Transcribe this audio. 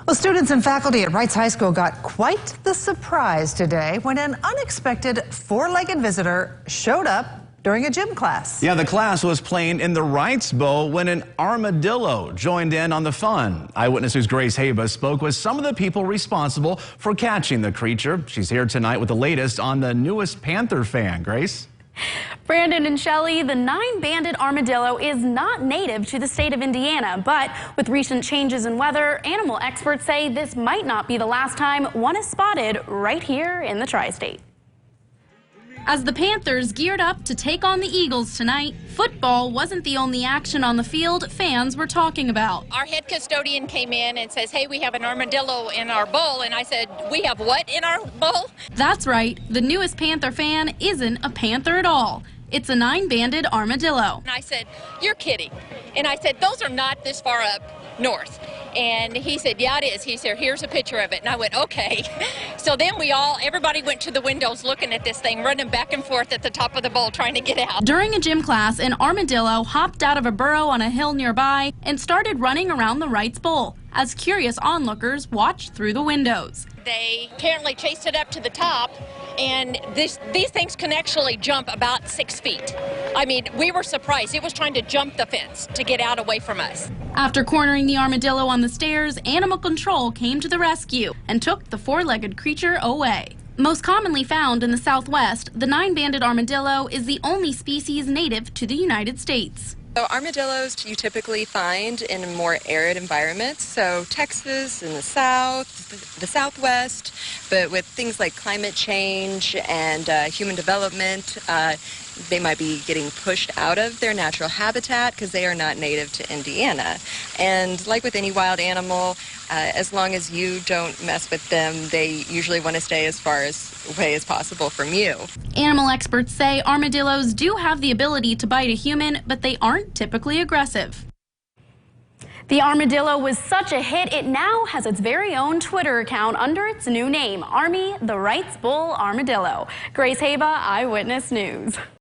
Well, students and faculty at Wrights High School got quite the surprise today when an unexpected four-legged visitor showed up during a gym class. Yeah, the class was playing in the Wrights Bowl when an armadillo joined in on the fun. Eyewitness News' Grace Haba spoke with some of the people responsible for catching the creature. She's here tonight with the latest on the newest Panther fan. Grace? Brandon and Shelley, the nine-banded armadillo is not native to the state of Indiana, but with recent changes in weather, animal experts say this might not be the last time one is spotted right here in the tri-state. As the Panthers geared up to take on the Eagles tonight, football wasn't the only action on the field fans were talking about. Our head custodian came in and says, "Hey, we have an armadillo in our bowl." And I said, "We have what in our bowl?" That's right, the newest Panther fan isn't a Panther at all. It's a nine-banded armadillo. And I said, "You're kidding." And I said, "Those are not this far up north." And he said, "Yeah, it is." He said, "Here's a picture of it." And I went, "Okay." So then everybody went to the windows looking at this thing, running back and forth at the top of the bowl trying to get out. During a gym class, an armadillo hopped out of a burrow on a hill nearby and started running around the Wrights Bowl as curious onlookers watched through the windows. They apparently chased it up to the top, and these things can actually jump about 6 feet. I mean, we were surprised. It was trying to jump the fence to get out away from us. After cornering the armadillo on the stairs, animal control came to the rescue and took the four-legged creature away. Most commonly found in the Southwest, the nine-banded armadillo is the only species native to the United States. So armadillos you typically find in more arid environments, so Texas in the south, the Southwest, but with things like climate change and human development, they might be getting pushed out of their natural habitat because they are not native to Indiana. And like with any wild animal, as long as you don't mess with them, they usually want to stay as far away as possible from you. Animal experts say armadillos do have the ability to bite a human, but they aren't typically aggressive. The armadillo was such a hit, it now has its very own Twitter account under its new name, Army the Wrights Bowl Armadillo. Grace Haba, Eyewitness News.